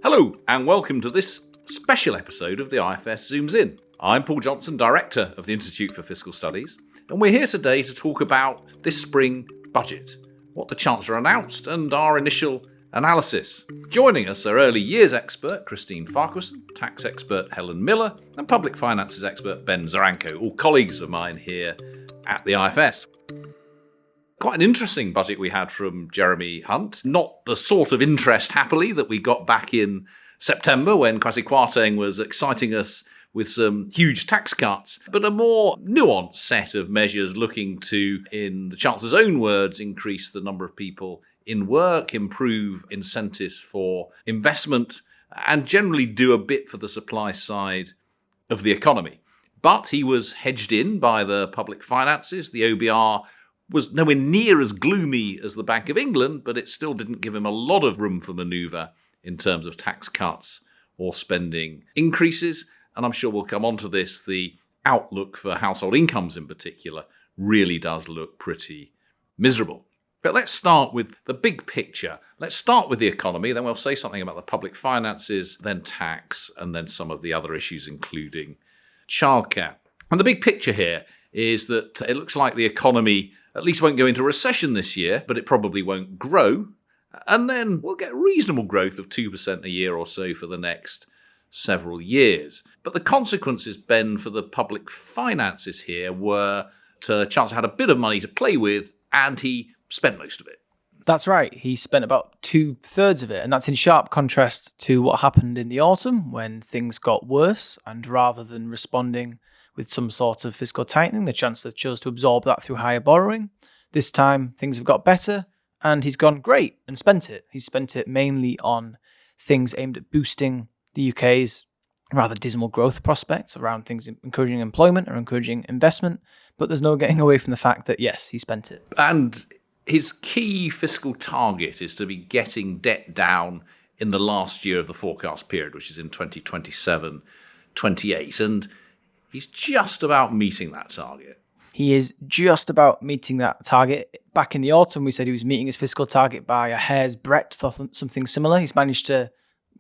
Hello and welcome to this special episode of the IFS Zooms In. I'm Paul Johnson, Director of the Institute for Fiscal Studies, and we're here today to talk about this spring budget, what the Chancellor announced and our initial analysis. Joining us are early years expert Christine Farquharson, tax expert Helen Miller, and public finances expert Ben Zaranko, all colleagues of mine here at the IFS. Quite an interesting budget we had from Jeremy Hunt. Not the sort of interest, happily, that we got back in September when Kwasi Kwarteng was exciting us with some huge tax cuts, but a more nuanced set of measures looking to, in the Chancellor's own words, increase the number of people in work, improve incentives for investment, and generally do a bit for the supply side of the economy. But he was hedged in by the public finances. The OBR was nowhere near as gloomy as the Bank of England, but it still didn't give him a lot of room for manoeuvre in terms of tax cuts or spending increases. And I'm sure we'll come on to this. The outlook for household incomes in particular really does look pretty miserable. But let's start with the big picture. Let's start with the economy, then we'll say something about the public finances, then tax, and then some of the other issues, including childcare. And the big picture here is that it looks like the economy at least won't go into recession this year, but it probably won't grow. And then we'll get reasonable growth of 2% a year or so for the next several years. But the consequences, Ben, for the public finances here were Chancellor had a bit of money to play with, and he spent most of it. That's right. He spent about 2/3 of it, and that's in sharp contrast to what happened in the autumn when things got worse, and rather than responding with some sort of fiscal tightening, the Chancellor chose to absorb that through higher borrowing. This time, things have got better, and he's gone great and spent it. He's spent it mainly on things aimed at boosting the UK's rather dismal growth prospects around things encouraging employment or encouraging investment, but there's no getting away from the fact that, yes, he spent it. And his key fiscal target is to be getting debt down in the last year of the forecast period, which is in 2027-28. And he's just about meeting that target. He is just about meeting that target. Back in the autumn, we said he was meeting his fiscal target by a hair's breadth or something similar. He's managed to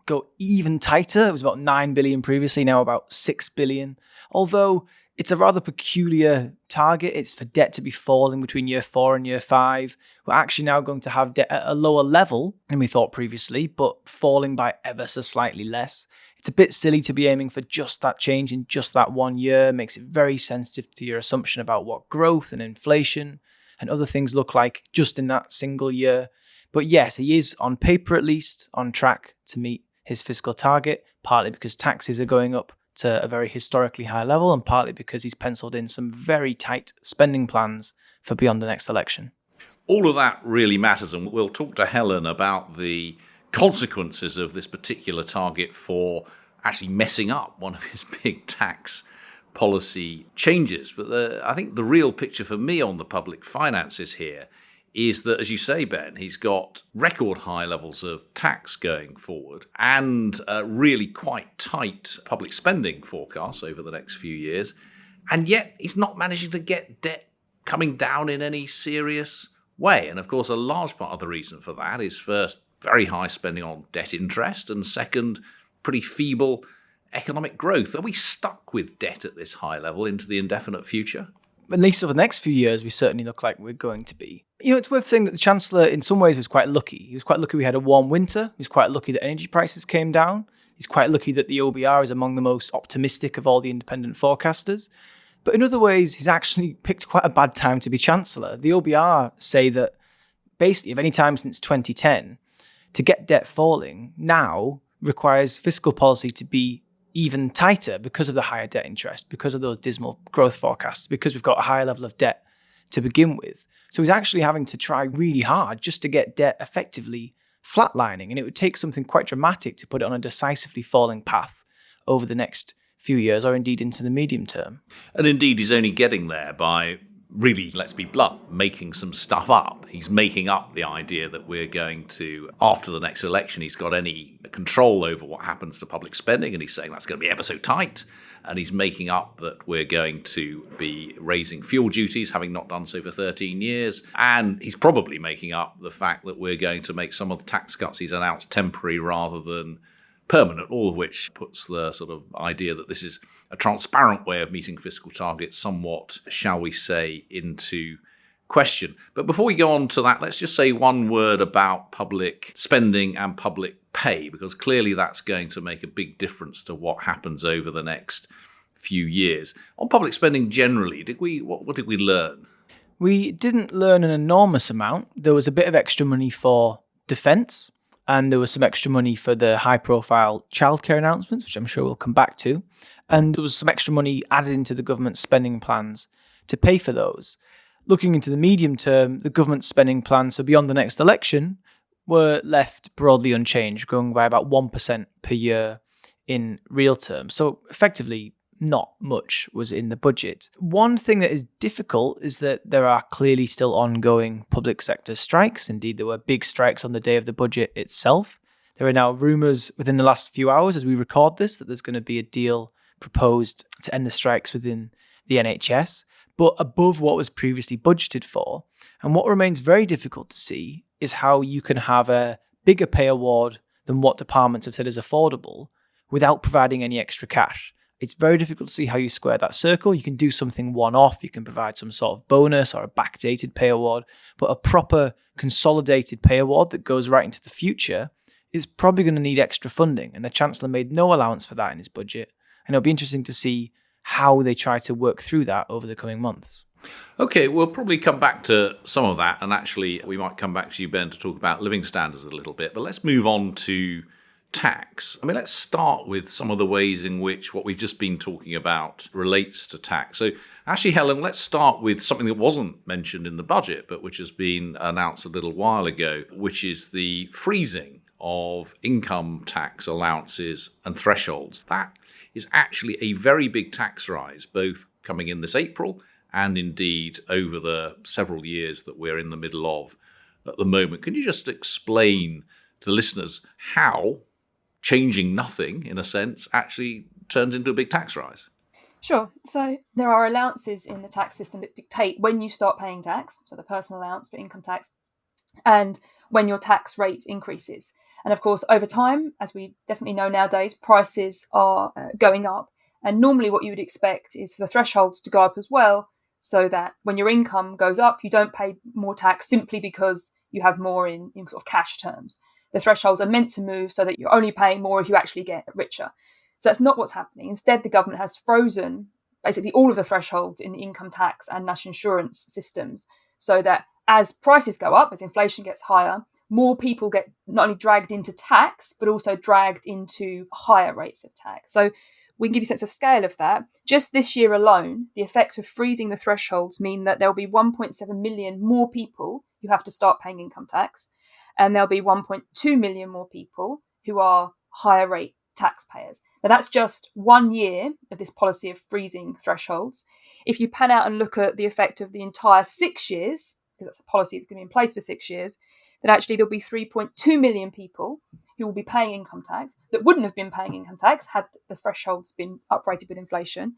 go even tighter. It was about 9 billion previously, now about 6 billion. Although it's a rather peculiar target. It's for debt to be falling between year 4 and year 5. We're actually now going to have debt at a lower level than we thought previously, but falling by ever so slightly less. It's a bit silly to be aiming for just that change in just that 1 year. It makes it very sensitive to your assumption about what growth and inflation and other things look like just in that single year. But yes, he is, on paper at least, on track to meet his fiscal target, partly because taxes are going up to a very historically high level, and partly because he's penciled in some very tight spending plans for beyond the next election. All of that really matters, and we'll talk to Helen about the consequences of this particular target for actually messing up one of his big tax policy changes. But I think the real picture for me on the public finances here is that, as you say, Ben, he's got record high levels of tax going forward and really quite tight public spending forecasts over the next few years. And yet he's not managing to get debt coming down in any serious way. And of course, a large part of the reason for that is, first, very high spending on debt interest, and second, pretty feeble economic growth. Are we stuck with debt at this high level into the indefinite future? At least over the next few years, we certainly look like we're going to be. It's worth saying that the Chancellor, in some ways, was quite lucky. He was quite lucky we had a warm winter. He was quite lucky that energy prices came down. He's quite lucky that the OBR is among the most optimistic of all the independent forecasters. But in other ways, he's actually picked quite a bad time to be Chancellor. The OBR say that basically, of any time since 2010, to get debt falling now requires fiscal policy to be even tighter because of the higher debt interest, because of those dismal growth forecasts, because we've got a higher level of debt to begin with. So he's actually having to try really hard just to get debt effectively flatlining. And it would take something quite dramatic to put it on a decisively falling path over the next few years, or indeed into the medium term. And indeed, he's only getting there by really, let's be blunt, making some stuff up. He's making up the idea that we're going to, after the next election, he's got any control over what happens to public spending, and he's saying that's going to be ever so tight. And he's making up that we're going to be raising fuel duties, having not done so for 13 years. And he's probably making up the fact that we're going to make some of the tax cuts he's announced temporary rather than permanent, all of which puts the sort of idea that this is a transparent way of meeting fiscal targets somewhat, shall we say, into question. But before we go on to that, let's just say one word about public spending and public pay, because clearly that's going to make a big difference to what happens over the next few years. On public spending generally, what did we learn? We didn't learn an enormous amount. There was a bit of extra money for defence, and there was some extra money for the high-profile childcare announcements, which I'm sure we'll come back to. And there was some extra money added into the government spending plans to pay for those. Looking into the medium term, the government spending plans, so beyond the next election, were left broadly unchanged, growing by about 1% per year in real terms. So effectively, not much was in the budget. One thing that is difficult is that there are clearly still ongoing public sector strikes. Indeed, there were big strikes on the day of the budget itself. There are now rumours within the last few hours as we record this that there's going to be a deal proposed to end the strikes within the NHS, but above what was previously budgeted for. And what remains very difficult to see is how you can have a bigger pay award than what departments have said is affordable without providing any extra cash. It's very difficult to see how you square that circle. You can do something one-off. You can provide some sort of bonus or a backdated pay award, but a proper consolidated pay award that goes right into the future is probably going to need extra funding. And the Chancellor made no allowance for that in his budget. And it'll be interesting to see how they try to work through that over the coming months. Okay, we'll probably come back to some of that. And actually, we might come back to you, Ben, to talk about living standards a little bit. But let's move on to tax. I mean, let's start with some of the ways in which what we've just been talking about relates to tax. So actually, Helen, let's start with something that wasn't mentioned in the budget, but which has been announced a little while ago, which is the freezing of income tax allowances and thresholds. That is actually a very big tax rise, both coming in this April and indeed over the several years that we're in the middle of at the moment. Can you just explain to the listeners how changing nothing, in a sense, actually turns into a big tax rise? Sure. So there are allowances in the tax system that dictate when you start paying tax, so the personal allowance for income tax, and when your tax rate increases. And of course, over time, as we definitely know nowadays, prices are going up. And normally what you would expect is for the thresholds to go up as well, so that when your income goes up, you don't pay more tax simply because you have more in sort of cash terms. The thresholds are meant to move so that you're only paying more if you actually get richer. So that's not what's happening. Instead, the government has frozen basically all of the thresholds in the income tax and national insurance systems, so that as prices go up, as inflation gets higher, more people get not only dragged into tax, but also dragged into higher rates of tax. So we can give you a sense of scale of that. Just this year alone, the effect of freezing the thresholds mean that there will be 1.7 million more people who have to start paying income tax. And there'll be 1.2 million more people who are higher rate taxpayers. Now, that's just 1 year of this policy of freezing thresholds. If you pan out and look at the effect of the entire 6 years, because that's a policy that's going to be in place for 6 years, then actually there'll be 3.2 million people who will be paying income tax that wouldn't have been paying income tax had the thresholds been uprated with inflation,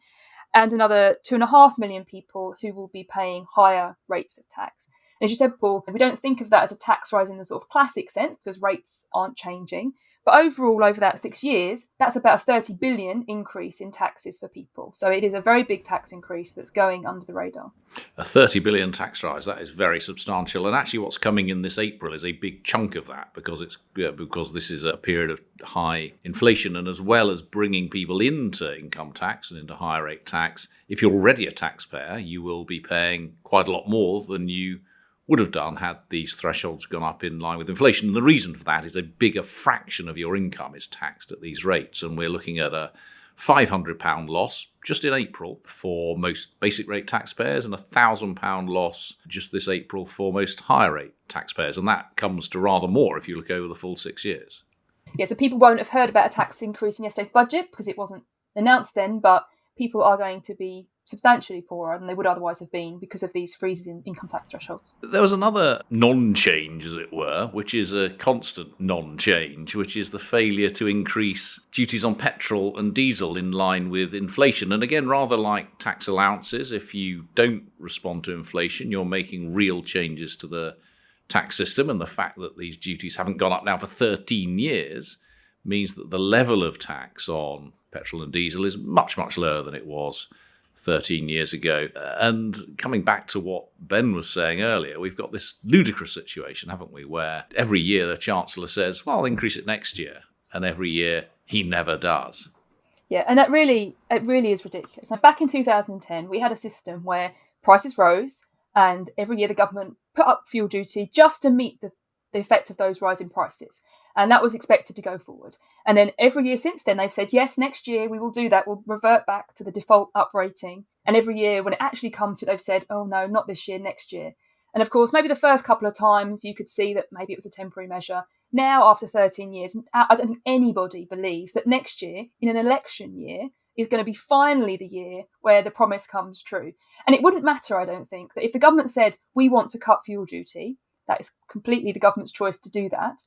and another 2.5 million people who will be paying higher rates of tax. And as you said, Paul, we don't think of that as a tax rise in the sort of classic sense because rates aren't changing. But overall, over that 6 years, that's about a 30 billion increase in taxes for people. So it is a very big tax increase that's going under the radar. A 30 billion tax rise, that is very substantial. And actually what's coming in this April is a big chunk of that because this is a period of high inflation. And as well as bringing people into income tax and into higher rate tax, if you're already a taxpayer, you will be paying quite a lot more than you would have done had these thresholds gone up in line with inflation. And the reason for that is a bigger fraction of your income is taxed at these rates. And we're looking at a £500 loss just in April for most basic rate taxpayers and a £1,000 loss just this April for most higher rate taxpayers. And that comes to rather more if you look over the full 6 years. Yeah, so people won't have heard about a tax increase in yesterday's budget because it wasn't announced then, but people are going to be substantially poorer than they would otherwise have been because of these freezes in income tax thresholds. There was another non-change, as it were, which is a constant non-change, which is the failure to increase duties on petrol and diesel in line with inflation. And again, rather like tax allowances, if you don't respond to inflation, you're making real changes to the tax system. And the fact that these duties haven't gone up now for 13 years means that the level of tax on petrol and diesel is much, much lower than it was 13 years ago. And coming back to what Ben was saying earlier, we've got this ludicrous situation, haven't we, where every year the Chancellor says, well, I'll increase it next year. And every year he never does. Yeah, and it really is ridiculous. Now, back in 2010, we had a system where prices rose and every year the government put up fuel duty just to meet the effect of those rising prices. And that was expected to go forward. And then every year since then, they've said, yes, next year we will do that. We'll revert back to the default uprating. And every year when it actually comes to it, they've said, oh, no, not this year, next year. And of course, maybe the first couple of times you could see that maybe it was a temporary measure. Now, after 13 years, I don't think anybody believes that next year, in an election year, is going to be finally the year where the promise comes true. And it wouldn't matter, I don't think, that if the government said, we want to cut fuel duty, that is completely the government's choice to do that.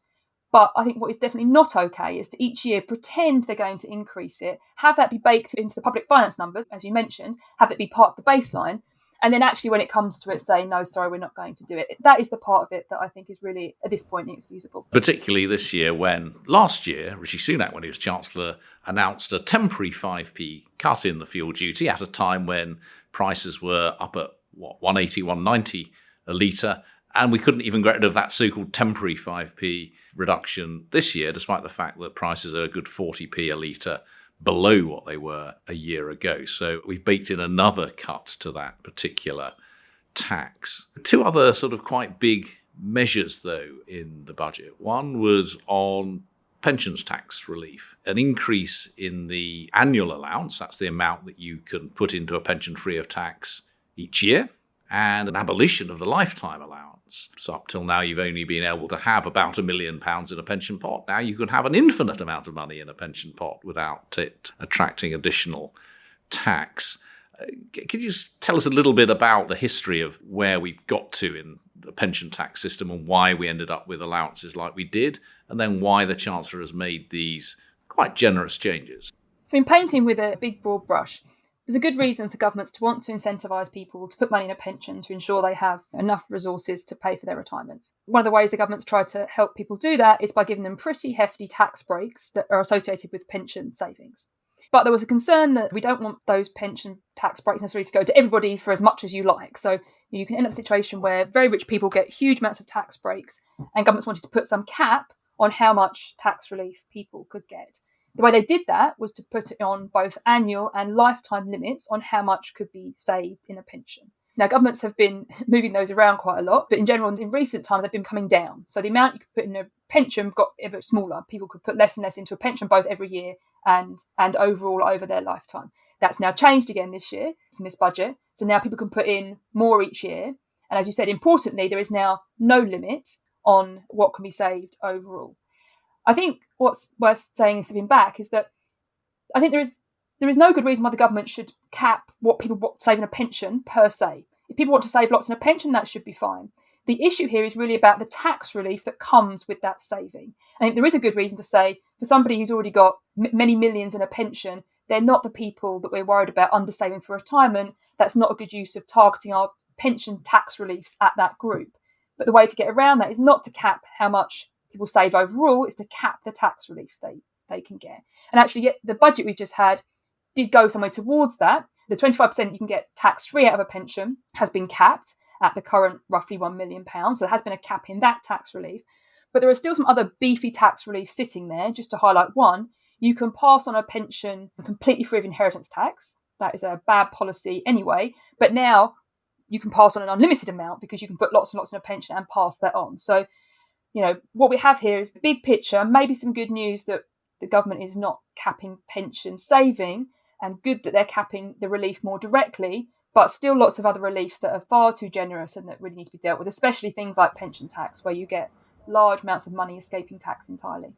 But I think what is definitely not okay is to each year pretend they're going to increase it, have that be baked into the public finance numbers, as you mentioned, have it be part of the baseline, and then actually when it comes to it say, no, sorry, we're not going to do it. That is the part of it that I think is really, at this point, inexcusable. Particularly this year when, last year, Rishi Sunak, when he was Chancellor, announced a temporary 5p cut in the fuel duty at a time when prices were up at, 180, 190 a litre, and we couldn't even get rid of that so-called temporary 5p reduction this year, despite the fact that prices are a good 40p a litre below what they were a year ago. So we've baked in another cut to that particular tax. Two other sort of quite big measures, though, in the budget. One was on pensions tax relief, an increase in the annual allowance, that's the amount that you can put into a pension free of tax each year, and an abolition of the lifetime allowance. So up till now, you've only been able to have about £1 million in a pension pot. Now you can have an infinite amount of money in a pension pot without it attracting additional tax. Could you just tell us a little bit about the history of where we got to in the pension tax system and why we ended up with allowances like we did, and then why the Chancellor has made these quite generous changes? So in painting with a big broad brush, there's a good reason for governments to want to incentivise people to put money in a pension to ensure they have enough resources to pay for their retirements. One of the ways the government's tried to help people do that is by giving them pretty hefty tax breaks that are associated with pension savings. But there was a concern that we don't want those pension tax breaks necessarily to go to everybody for as much as you like. So you can end up in a situation where very rich people get huge amounts of tax breaks, and governments wanted to put some cap on how much tax relief people could get. The way they did that was to put it on both annual and lifetime limits on how much could be saved in a pension. Now, governments have been moving those around quite a lot, but in general, in recent times, they've been coming down. So the amount you could put in a pension got ever smaller. People could put less and less into a pension, both every year and overall over their lifetime. That's now changed again this year from this budget. So now people can put in more each year. And as you said, importantly, there is now no limit on what can be saved overall. I think what's worth saying and stepping back is that I think there is no good reason why the government should cap what people want to save in a pension per se. If people want to save lots in a pension, that should be fine. The issue here is really about the tax relief that comes with that saving. I think there is a good reason to say for somebody who's already got many millions in a pension, they're not the people that we're worried about undersaving for retirement. That's not a good use of targeting our pension tax reliefs at that group. But the way to get around that is not to cap how much people save overall, it's to cap the tax relief they can get. And actually, the budget we've just had did go somewhere towards that. The 25% you can get tax-free out of a pension has been capped at the current roughly £1 million. So there has been a cap in that tax relief. But there are still some other beefy tax relief sitting there. Just to highlight one, you can pass on a pension completely free of inheritance tax. That is a bad policy anyway. But now you can pass on an unlimited amount because you can put lots and lots in a pension and pass that on. So, what we have here is big picture, maybe some good news that the government is not capping pension saving, and good that they're capping the relief more directly, but still lots of other reliefs that are far too generous and that really need to be dealt with, especially things like pension tax, where you get large amounts of money escaping tax entirely.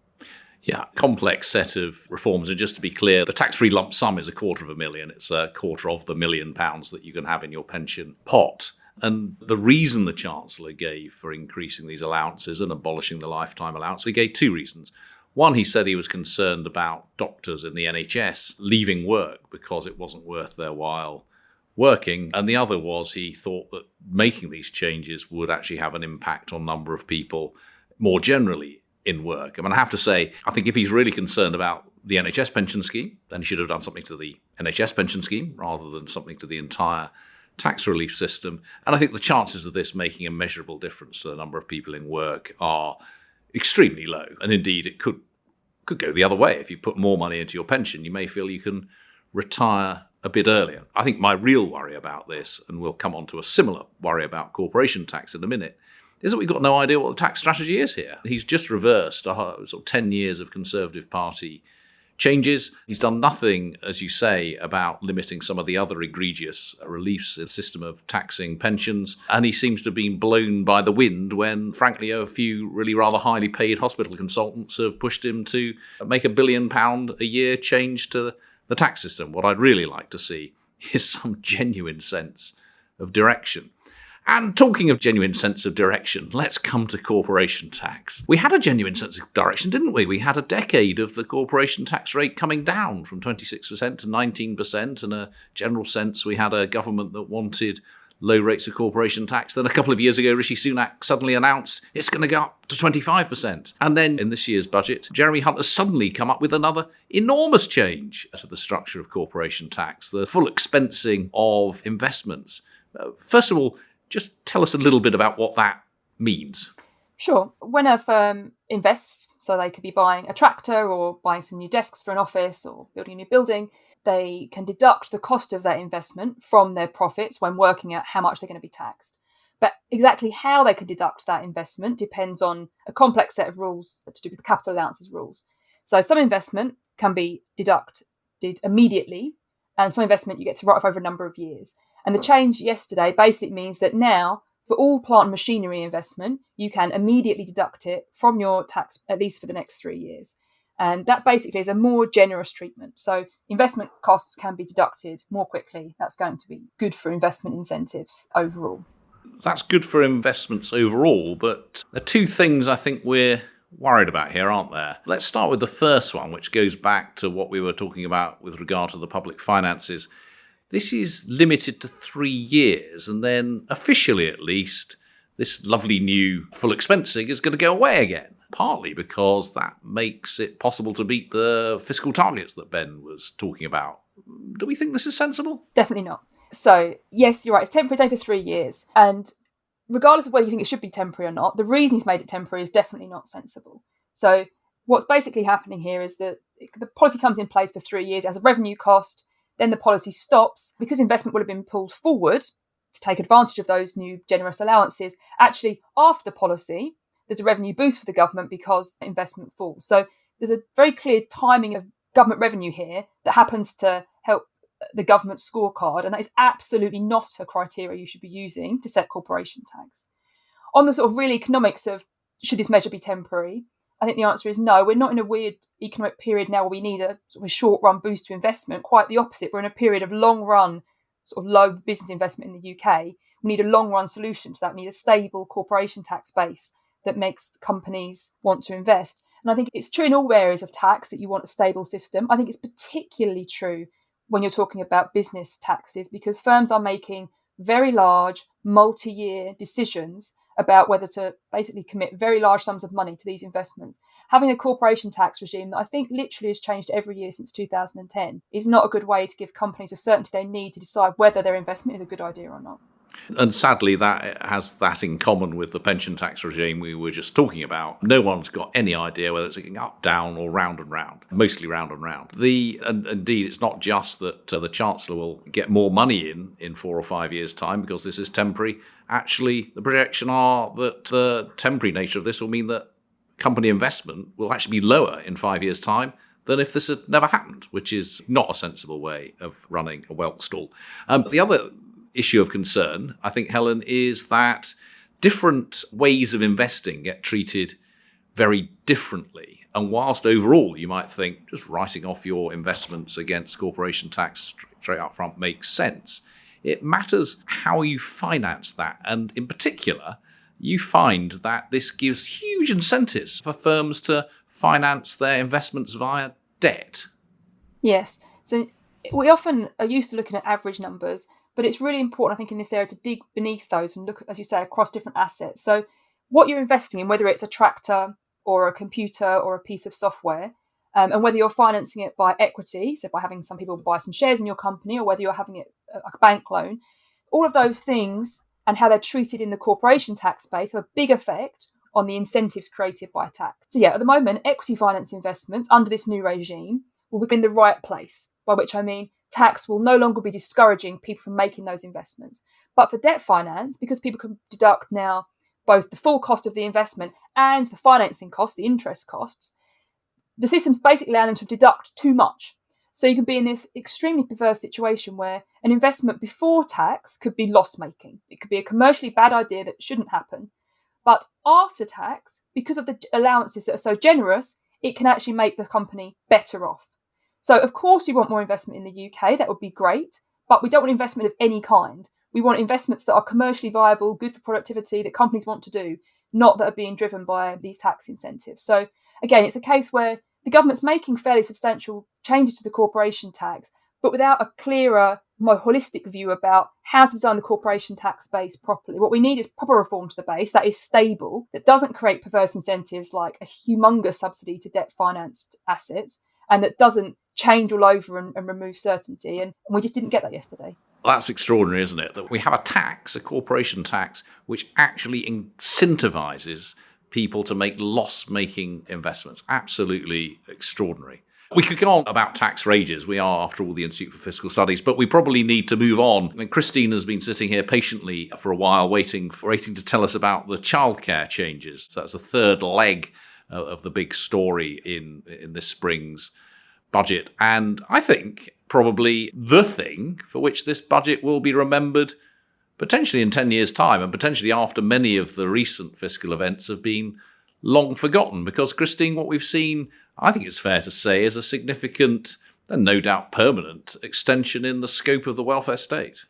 Yeah, complex set of reforms. And just to be clear, the tax-free lump sum is £250,000. It's a quarter of the £1 million that you can have in your pension pot. And the reason the Chancellor gave for increasing these allowances and abolishing the lifetime allowance, he gave two reasons. One, he said he was concerned about doctors in the NHS leaving work because it wasn't worth their while working. And the other was he thought that making these changes would actually have an impact on number of people more generally in work. I mean, I have to say, I think if he's really concerned about the NHS pension scheme, then he should have done something to the NHS pension scheme rather than something to the entire tax relief system. And I think the chances of this making a measurable difference to the number of people in work are extremely low. And indeed, it could go the other way. If you put more money into your pension, you may feel you can retire a bit earlier. I think my real worry about this, and we'll come on to a similar worry about corporation tax in a minute, is that we've got no idea what the tax strategy is here. He's just reversed sort of 10 years of Conservative Party changes. He's done nothing, as you say, about limiting some of the other egregious reliefs in the system of taxing pensions. And he seems to have been blown by the wind when, frankly, a few really rather highly paid hospital consultants have pushed him to make £1 billion a year change to the tax system. What I'd really like to see is some genuine sense of direction. And talking of genuine sense of direction, let's come to corporation tax. We had a genuine sense of direction, didn't we? We had a decade of the corporation tax rate coming down from 26% to 19%. In a general sense, we had a government that wanted low rates of corporation tax. Then a couple of years ago, Rishi Sunak suddenly announced it's going to go up to 25%. And then in this year's budget, Jeremy Hunt has suddenly come up with another enormous change to the structure of corporation tax, the full expensing of investments. First of all, just tell us a little bit about what that means. Sure. When a firm invests, so they could be buying a tractor or buying some new desks for an office or building a new building, they can deduct the cost of that investment from their profits when working out how much they're going to be taxed. But exactly how they can deduct that investment depends on a complex set of rules to do with the capital allowances rules. So some investment can be deducted immediately, and some investment you get to write off over a number of years. And the change yesterday basically means that now, for all plant and machinery investment, you can immediately deduct it from your tax, at least for the next 3 years. And that basically is a more generous treatment. So investment costs can be deducted more quickly. That's going to be good for investment incentives overall. That's good for investments overall, but there are two things I think we're worried about here, aren't there? Let's start with the first one, which goes back to what we were talking about with regard to the public finances. This is limited to 3 years, and then officially at least, this lovely new full expensing is going to go away again, partly because that makes it possible to meet the fiscal targets that Ben was talking about. Do we think this is sensible? Definitely not. So, yes, you're right, it's temporary, it's only for 3 years. And regardless of whether you think it should be temporary or not, the reason he's made it temporary is definitely not sensible. So what's basically happening here is that the policy comes in place for 3 years as a revenue cost. Then the policy stops because investment would have been pulled forward to take advantage of those new generous allowances. Actually, after the policy, there's a revenue boost for the government because investment falls. So there's a very clear timing of government revenue here that happens to help the government scorecard, and that is absolutely not a criteria you should be using to set corporation tax. On the sort of real economics of should this measure be temporary, I think the answer is no. We're not in a weird economic period now where we need a sort of a short-run boost to investment. Quite the opposite. We're in a period of long-run, sort of low business investment in the UK. We need a long-run solution to that. We need a stable corporation tax base that makes companies want to invest. And I think it's true in all areas of tax that you want a stable system. I think it's particularly true when you're talking about business taxes because firms are making very large, multi-year decisions about whether to basically commit very large sums of money to these investments. Having a corporation tax regime that I think literally has changed every year since 2010 is not a good way to give companies the certainty they need to decide whether their investment is a good idea or not. And sadly, that has that in common with the pension tax regime we were just talking about. No one's got any idea whether it's going up, down, or round and round. Mostly round and round. And indeed, it's not just that the Chancellor will get more money in 4 or 5 years' time because this is temporary. Actually, the projection are that the temporary nature of this will mean that company investment will actually be lower in 5 years' time than if this had never happened, which is not a sensible way of running a wealth stall. The other issue of concern, I think, Helen, is that different ways of investing get treated very differently. And whilst overall you might think just writing off your investments against corporation tax straight up front makes sense, it matters how you finance that. And in particular, you find that this gives huge incentives for firms to finance their investments via debt. Yes. So we often are used to looking at average numbers, but it's really important, I think, in this area to dig beneath those and look, as you say, across different assets. So what you're investing in, whether it's a tractor, or a computer or a piece of software, and whether you're financing it by equity, so by having some people buy some shares in your company, or whether you're having it like a bank loan, all of those things and how they're treated in the corporation tax space have a big effect on the incentives created by tax. So yeah, at the moment, equity finance investments under this new regime will be in the right place, by which I mean tax will no longer be discouraging people from making those investments. But for debt finance, because people can deduct now both the full cost of the investment and the financing cost, the interest costs, the system's basically allowing them to deduct too much. So you can be in this extremely perverse situation where an investment before tax could be loss-making. It could be a commercially bad idea that shouldn't happen. But after tax, because of the allowances that are so generous, it can actually make the company better off. So of course we want more investment in the UK, that would be great, but we don't want investment of any kind. We want investments that are commercially viable, good for productivity, that companies want to do, not that are being driven by these tax incentives. So again, it's a case where the government's making fairly substantial changes to the corporation tax, but without a clearer, more holistic view about how to design the corporation tax base properly. What we need is proper reform to the base that is stable, that doesn't create perverse incentives like a humongous subsidy to debt-financed assets, and that doesn't change all over and remove certainty. And we just didn't get that yesterday. That's extraordinary, isn't it? That we have a tax, a corporation tax, which actually incentivizes people to make loss-making investments. Absolutely extraordinary. We could go on about tax for ages. We are, after all, the Institute for Fiscal Studies, but we probably need to move on. And Christine has been sitting here patiently for a while, waiting to tell us about the childcare changes. So that's the third leg of the big story in this spring's budget. And I think probably the thing for which this budget will be remembered potentially in 10 years' time, and potentially after many of the recent fiscal events have been long forgotten. Because, Christine, what we've seen, I think it's fair to say, is a significant and no doubt permanent extension in the scope of the welfare state.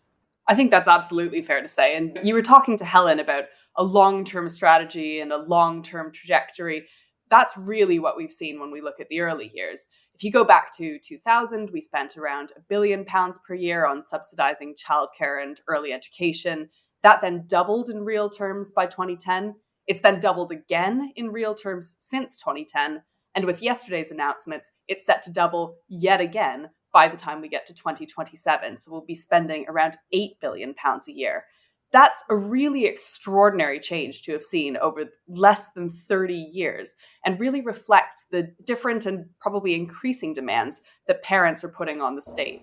I think that's absolutely fair to say. And you were talking to Helen about a long-term strategy and a long-term trajectory. That's really what we've seen when we look at the early years. If you go back to 2000, we spent around £1 billion per year on subsidizing childcare and early education. That then doubled in real terms by 2010. It's then doubled again in real terms since 2010. And with yesterday's announcements, it's set to double yet again by the time we get to 2027. So we'll be spending around £8 billion a year. That's a really extraordinary change to have seen over less than 30 years and really reflects the different and probably increasing demands that parents are putting on the state.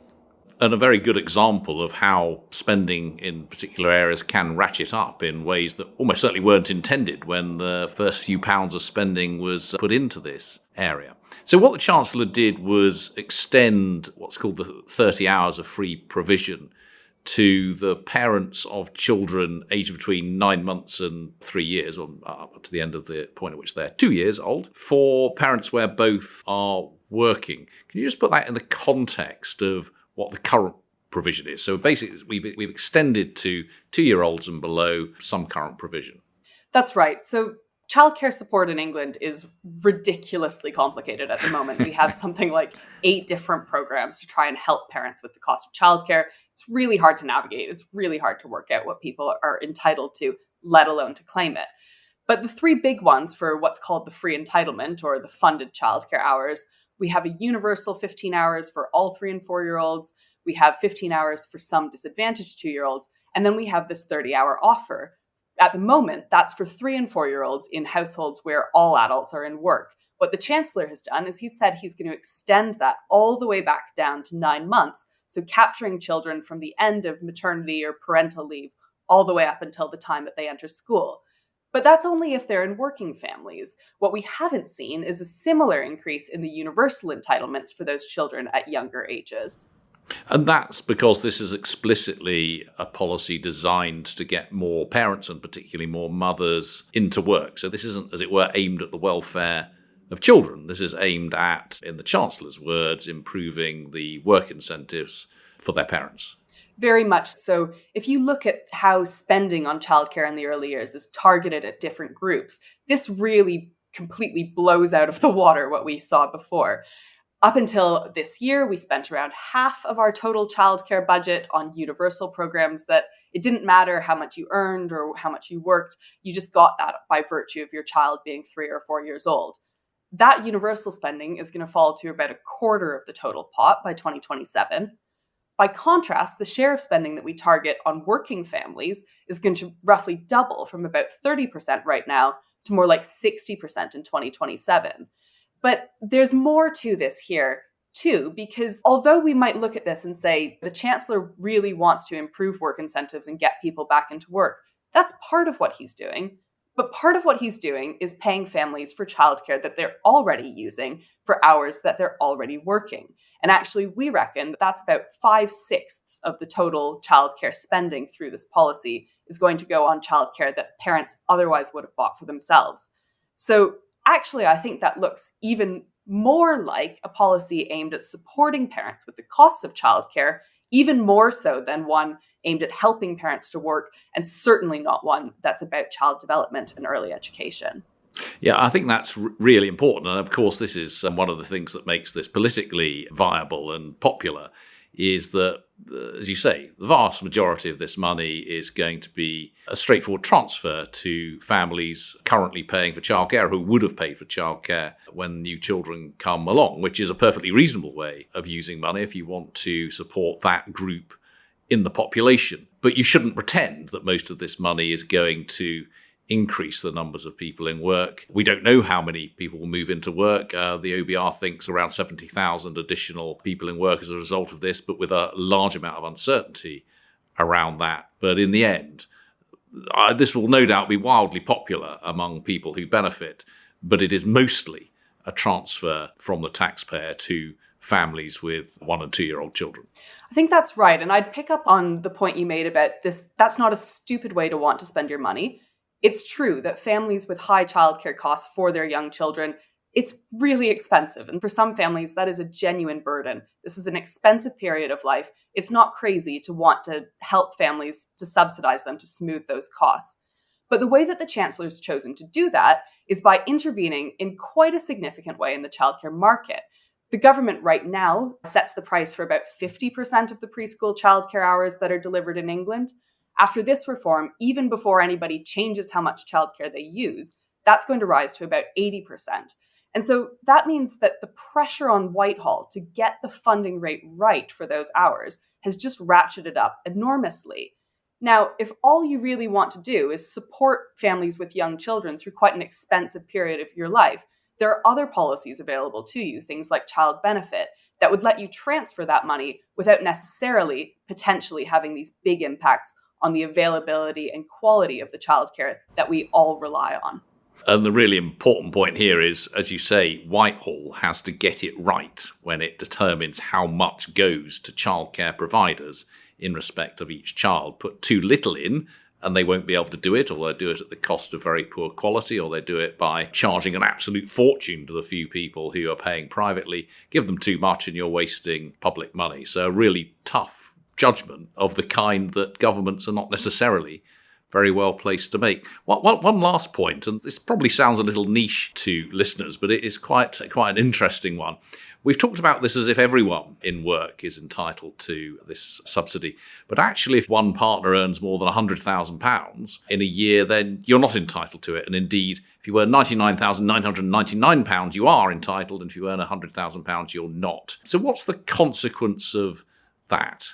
And a very good example of how spending in particular areas can ratchet up in ways that almost certainly weren't intended when the first few pounds of spending was put into this area. So what the Chancellor did was extend what's called the 30 hours of free provision to the parents of children aged between 9 months and 3 years, or up to the end of the point at which they're 2 years old, for parents where both are working. Can you just put that in the context of what the current provision is? So basically, we've extended to 2-year-olds and below some current provision. That's right. So childcare support in England is ridiculously complicated at the moment. We have something like 8 different programs to try and help parents with the cost of childcare. It's really hard to navigate. It's really hard to work out what people are entitled to, let alone to claim it. But the 3 big ones for what's called the free entitlement or the funded childcare hours, we have a universal 15 hours for all 3 and 4-year-olds. We have 15 hours for some disadvantaged 2-year-olds. And then we have this 30-hour offer. At the moment, that's for 3 and 4-year-olds in households where all adults are in work. What the Chancellor has done is he said he's going to extend that all the way back down to 9 months. So capturing children from the end of maternity or parental leave all the way up until the time that they enter school. But that's only if they're in working families. What we haven't seen is a similar increase in the universal entitlements for those children at younger ages. And that's because this is explicitly a policy designed to get more parents and particularly more mothers into work. So this isn't, as it were, aimed at the welfare of children. This is aimed at, in the Chancellor's words, improving the work incentives for their parents. Very much so. If you look at how spending on childcare in the early years is targeted at different groups, this really completely blows out of the water what we saw before. Up until this year, we spent around half of our total childcare budget on universal programs that it didn't matter how much you earned or how much you worked, you just got that by virtue of your child being 3 or 4 years old. That universal spending is going to fall to about a quarter of the total pot by 2027. By contrast, the share of spending that we target on working families is going to roughly double from about 30% right now to more like 60% in 2027. But there's more to this here, too, because although we might look at this and say the Chancellor really wants to improve work incentives and get people back into work, that's part of what he's doing. But part of what he's doing is paying families for childcare that they're already using for hours that they're already working. And actually, we reckon that's about 5/6 of the total childcare spending through this policy is going to go on childcare that parents otherwise would have bought for themselves. So actually, I think that looks even more like a policy aimed at supporting parents with the costs of childcare, even more so than one aimed at helping parents to work, and certainly not one that's about child development and early education. Yeah, I think that's really important. And of course, this is one of the things that makes this politically viable and popular is that, as you say, the vast majority of this money is going to be a straightforward transfer to families currently paying for childcare who would have paid for childcare when new children come along, which is a perfectly reasonable way of using money if you want to support that group in the population. But you shouldn't pretend that most of this money is going to increase the numbers of people in work. We don't know how many people will move into work. The OBR thinks around 70,000 additional people in work as a result of this, but with a large amount of uncertainty around that. But in the end, this will no doubt be wildly popular among people who benefit, but it is mostly a transfer from the taxpayer to families with 1 and 2 year old children. I think that's right. And I'd pick up on the point you made about this. That's not a stupid way to want to spend your money. It's true that families with high childcare costs for their young children, it's really expensive. And for some families, that is a genuine burden. This is an expensive period of life. It's not crazy to want to help families to subsidize them to smooth those costs. But the way that the Chancellor's chosen to do that is by intervening in quite a significant way in the childcare market. The government right now sets the price for about 50% of the preschool childcare hours that are delivered in England. After this reform, even before anybody changes how much childcare they use, that's going to rise to about 80%. And so that means that the pressure on Whitehall to get the funding rate right for those hours has just ratcheted up enormously. Now, if all you really want to do is support families with young children through quite an expensive period of your life, there are other policies available to you, things like child benefit, that would let you transfer that money without necessarily potentially having these big impacts on the availability and quality of the childcare that we all rely on. And the really important point here is, as you say, Whitehall has to get it right when it determines how much goes to childcare providers in respect of each child. Put too little in and they won't be able to do it, or they'll do it at the cost of very poor quality, or they do it by charging an absolute fortune to the few people who are paying privately. Give them too much and you're wasting public money. So a really tough judgment of the kind that governments are not necessarily very well placed to make. One last point, and this probably sounds a little niche to listeners, but it is quite an interesting one. We've talked about this as if everyone in work is entitled to this subsidy, but actually if one partner earns more than £100,000 in a year, then you're not entitled to it. And indeed, if you earn £99,999, you are entitled, and if you earn £100,000, you're not. So what's the consequence of that?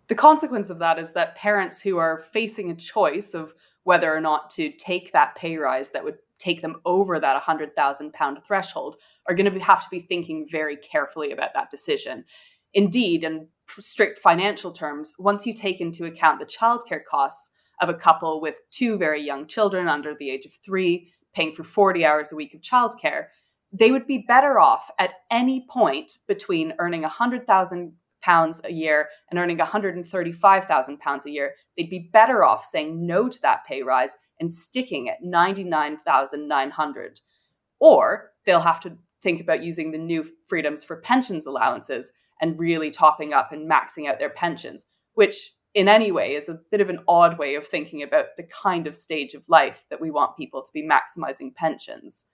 The consequence of that is that parents who are facing a choice of whether or not to take that pay rise that would take them over that £100,000 threshold are going to have to be thinking very carefully about that decision. Indeed, in strict financial terms, once you take into account the childcare costs of a couple with 2 very young children under the age of 3, paying for 40 hours a week of childcare, they would be better off at any point between earning £100,000 a year and earning £135,000 a year. They'd be better off saying no to that pay rise and sticking at $99,900. Or they'll have to think about using the new freedoms for pensions allowances and really topping up and maxing out their pensions, which in any way is a bit of an odd way of thinking about the kind of stage of life that we want people to be maximizing pensions.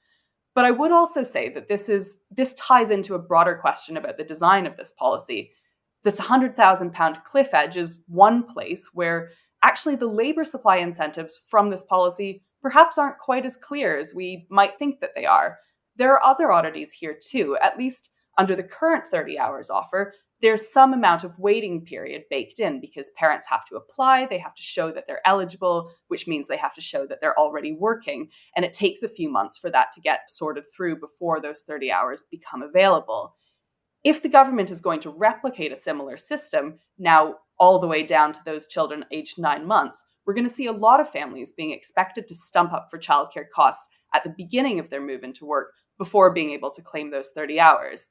But I would also say that this ties into a broader question about the design of this policy. This £100,000 cliff edge is one place where actually the labour supply incentives from this policy perhaps aren't quite as clear as we might think that they are. There are other oddities here too. At least under the current 30 hours offer, there's some amount of waiting period baked in because parents have to apply, they have to show that they're eligible, which means they have to show that they're already working. And it takes a few months for that to get sorted through before those 30 hours become available. If the government is going to replicate a similar system, now all the way down to those children aged 9 months, we're going to see a lot of families being expected to stump up for childcare costs at the beginning of their move into work before being able to claim those 30 hours.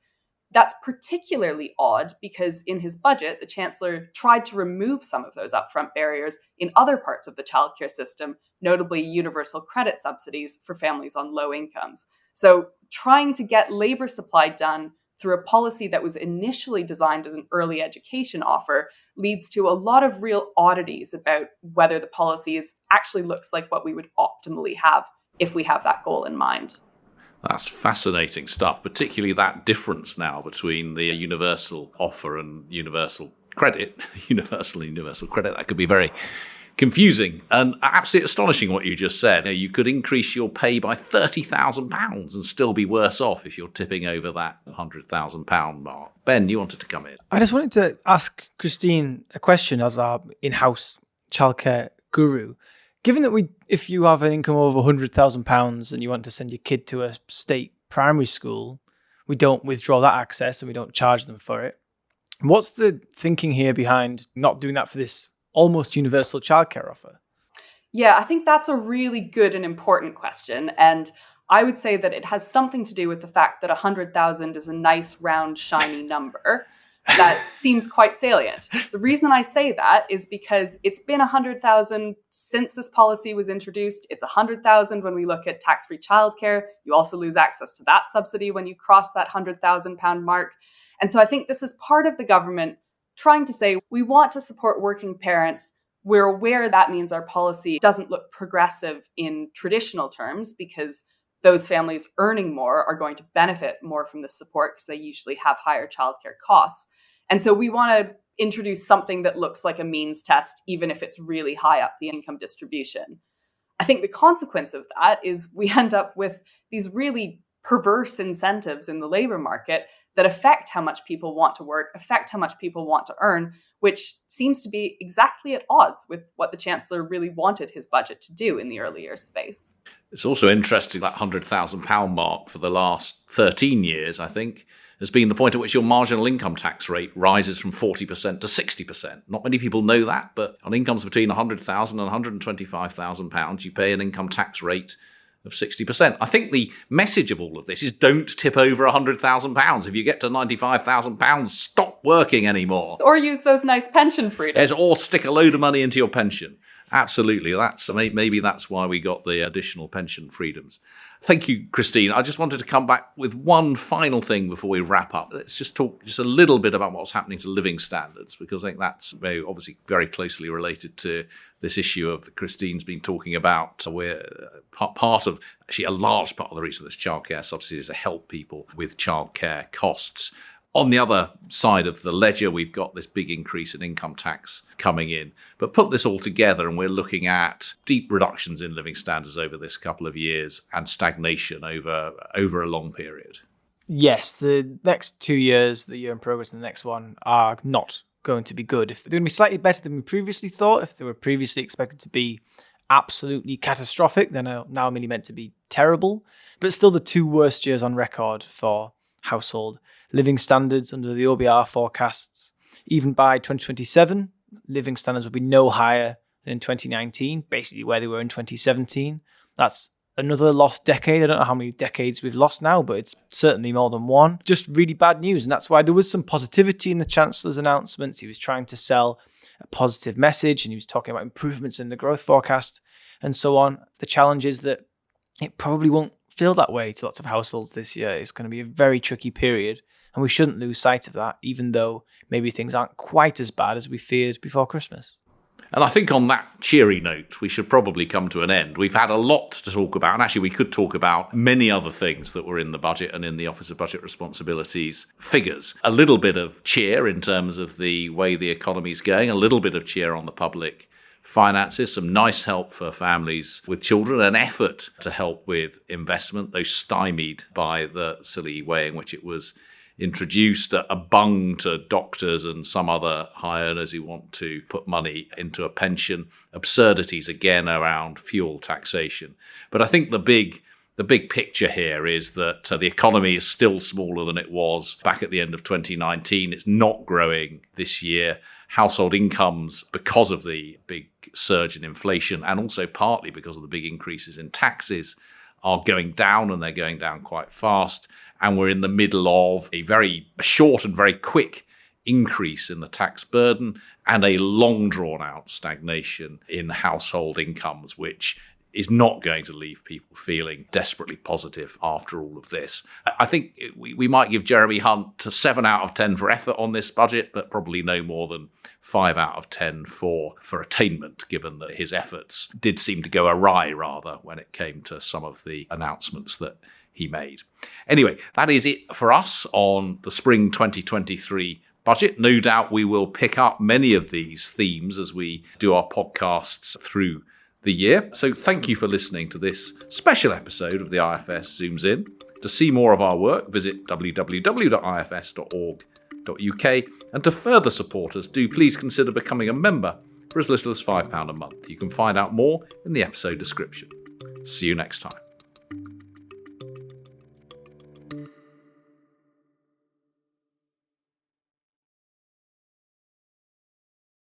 That's particularly odd because in his budget, the Chancellor tried to remove some of those upfront barriers in other parts of the childcare system, notably universal credit subsidies for families on low incomes. So trying to get labour supply done through a policy that was initially designed as an early education offer leads to a lot of real oddities about whether the policy actually looks like what we would optimally have if we have that goal in mind. That's fascinating stuff, particularly that difference now between the universal offer and universal credit. Universal credit, that could be very confusing and absolutely astonishing what you just said. You could increase your pay by £30,000 and still be worse off if you're tipping over that £100,000 mark. Ben, you wanted to come in. I just wanted to ask Christine a question as our in-house childcare guru. Given that if you have an income of £100,000 and you want to send your kid to a state primary school, we don't withdraw that access and we don't charge them for it. What's the thinking here behind not doing that for this almost universal childcare offer? Yeah, I think that's a really good and important question. And I would say that it has something to do with the fact that 100,000 is a nice, round, shiny number that seems quite salient. The reason I say that is because it's been 100,000 since this policy was introduced. It's 100,000 when we look at tax-free childcare. You also lose access to that subsidy when you cross that £100,000 mark. And so I think this is part of the government trying to say, we want to support working parents. We're aware that means our policy doesn't look progressive in traditional terms because those families earning more are going to benefit more from this support because they usually have higher childcare costs. And so we want to introduce something that looks like a means test, even if it's really high up the income distribution. I think the consequence of that is we end up with these really perverse incentives in the labor market that affect how much people want to work, affect how much people want to earn, which seems to be exactly at odds with what the Chancellor really wanted his budget to do in the early years space. It's also interesting that £100,000 mark for the last 13 years, I think, has been the point at which your marginal income tax rate rises from 40% to 60%. Not many people know that, but on incomes between £100,000 and £125,000, you pay an income tax rate of 60%. I think the message of all of this is don't tip over £100,000. If you get to £95,000, stop working anymore. Or use those nice pension freedoms. Or stick a load of money into your pension. Absolutely. Maybe that's why we got the additional pension freedoms. Thank you, Christine. I just wanted to come back with one final thing before we wrap up. Let's just talk just a little bit about what's happening to living standards, because I think that's obviously very closely related to this issue of Christine's been talking about, where part of, actually a large part of the reason of this childcare subsidy is to help people with childcare costs. On the other side of the ledger, we've got this big increase in income tax coming in. But put this all together and we're looking at deep reductions in living standards over this couple of years and stagnation over a long period. Yes, the next 2 years, the year in progress and the next one, are not going to be good. If they're going to be slightly better than we previously thought, if they were previously expected to be absolutely catastrophic, then are now merely meant to be terrible. But still the 2 worst years on record for household living standards under the OBR forecasts. Even by 2027, living standards will be no higher than in 2019, basically where they were in 2017. That's another lost decade. I don't know how many decades we've lost now, but it's certainly more than one. Just really bad news. And that's why there was some positivity in the Chancellor's announcements. He was trying to sell a positive message and he was talking about improvements in the growth forecast and so on. The challenge is that it probably won't feel that way to lots of households this year. It's going to be a very tricky period. And we shouldn't lose sight of that, even though maybe things aren't quite as bad as we feared before Christmas. And I think on that cheery note, we should probably come to an end. We've had a lot to talk about, and actually we could talk about many other things that were in the budget and in the Office of Budget Responsibilities figures. A little bit of cheer in terms of the way the economy's going, a little bit of cheer on the public finances, some nice help for families with children, an effort to help with investment, though stymied by the silly way in which it was introduced, a bung to doctors and some other high earners who want to put money into a pension, absurdities again around fuel taxation. But I think the big picture here is that the economy is still smaller than it was back at the end of 2019. It's not growing this year. Household incomes, because of the big surge in inflation and also partly because of the big increases in taxes, are going down, and they're going down quite fast. And we're in the middle of a very short and very quick increase in the tax burden and a long drawn out stagnation in household incomes, which is not going to leave people feeling desperately positive after all of this. I think we might give Jeremy Hunt a 7 out of 10 for effort on this budget, but probably no more than 5 out of 10 for attainment, given that his efforts did seem to go awry rather when it came to some of the announcements that he made. Anyway, that is it for us on the spring 2023 budget. No doubt we will pick up many of these themes as we do our podcasts through the year. So thank you for listening to this special episode of the IFS Zooms In. To see more of our work, visit www.ifs.org.uk. And to further support us, do please consider becoming a member for as little as £5 a month. You can find out more in the episode description. See you next time.